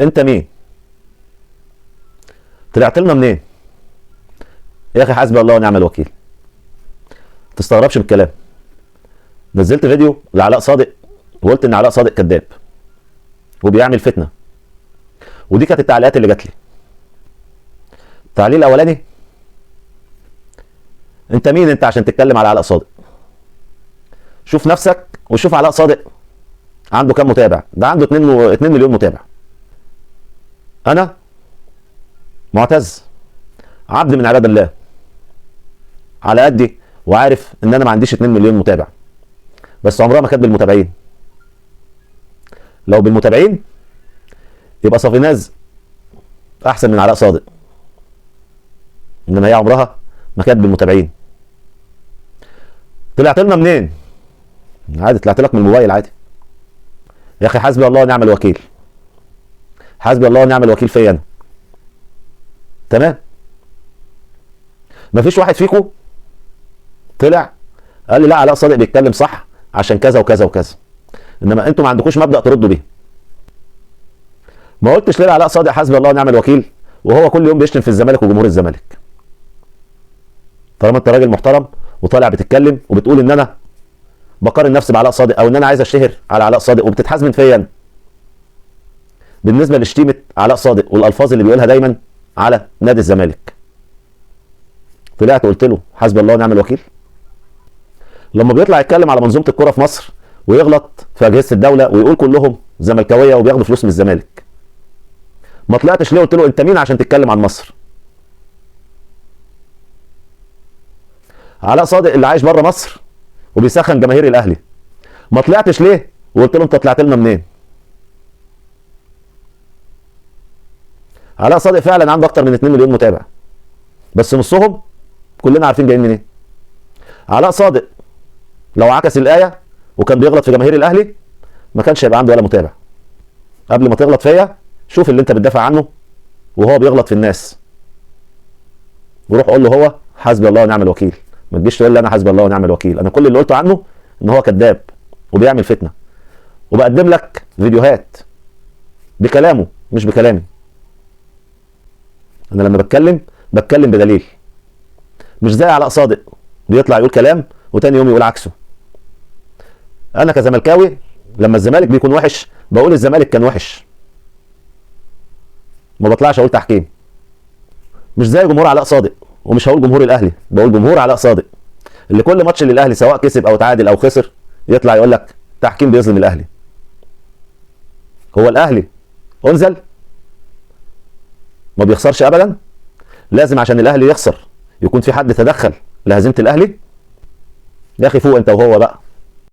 انت مين؟ طلعت لنا منين؟ يا اخي حسبي الله ونعم الوكيل. تستغربش من الكلام. نزلت فيديو لعلاء صادق وقلت ان علاء صادق كذاب وبيعمل فتنه، ودي كانت التعليقات اللي جات لي. التعليق الاولاني: انت مين انت عشان تتكلم على علاء صادق؟ شوف نفسك وشوف علاء صادق عنده كام متابع. ده عنده 2 مليون متابع. انا معتز، عبد من عباد الله، على قدي، وعارف ان انا ما عنديش 2 مليون متابع، بس عمرها ما كانت بالمتابعين. لو بالمتابعين يبقى صافيناز احسن من علاء صادق، انما هي عمرها ما كانت بالمتابعين. طلعت لنا منين؟ عادي، طلعت لك من الموبايل عادي. يا اخي حسبي الله ونعم الوكيل. حسبي الله ونعم الوكيل فيا انا. تمام؟ مفيش واحد فيكم طلع قال لي لا علاء صادق بيتكلم صح عشان كذا وكذا وكذا، انما انتوا ما عندكوش مبدأ تردوا بيه. ما قلتش ليه علاء صادق حسبي الله ونعم الوكيل وهو كل يوم بيشتم في الزمالك وجمهور الزمالك. طالما انت راجل محترم وطالع بتتكلم وبتقول ان انا بقارن نفسي بعلاء صادق او ان انا عايز اشتهر على علاء صادق وبتتحاسبن فيا انا. بالنسبه لشتيمه علاء صادق والالفاظ اللي بيقولها دايما على نادي الزمالك، طلعت قلت له حسبي الله ونعم الوكيل؟ لما بيطلع يتكلم على منظومه الكره في مصر ويغلط في اجهزه الدوله ويقول كلهم زملكاويه وبياخدوا فلوس من الزمالك، ما طلعتش ليه قلت له انت مين عشان تتكلم عن مصر؟ علاء صادق اللي عايش بره مصر وبيسخن جماهير الاهلي، ما طلعتش ليه وقلت له انت طلعت لنا منين؟ علاء صادق فعلا عنده اكتر من 2 مليون متابع، بس نصهم كلنا عارفين جايين منين. علاء صادق لو عكس الايه وكان بيغلط في جماهير الاهلي ما كانش هيبقى عنده ولا متابع. قبل ما تغلط فيا شوف اللي انت بتدافع عنه وهو بيغلط في الناس، وروح قول له هو حسبي الله ونعم الوكيل. ما تجيش تقول لي انا حسبي الله ونعم الوكيل. انا كل اللي قلته عنه ان هو كذاب وبيعمل فتنه، وبقدم لك فيديوهات بكلامه مش بكلامي. انا لما بتكلم بدليل، مش زي علاء صادق بيطلع يقول كلام وتاني يوم يقول عكسه. انا كزملكاوي لما الزمالك بيكون وحش بقول الزمالك كان وحش، ما بطلعش اقول تحكيم. مش زي جمهور علاء صادق، ومش هقول جمهور الاهلي، بقول جمهور علاء صادق اللي كل ماتش للاهلي سواء كسب او تعادل او خسر يطلع يقول لك تحكيم بيظلم الاهلي. هو الاهلي انزل ما بيخسرش ابدا؟ لازم عشان الاهلي يخسر يكون في حد تدخل لهزيمه الاهلي؟ يا اخي فوق انت وهو بقى.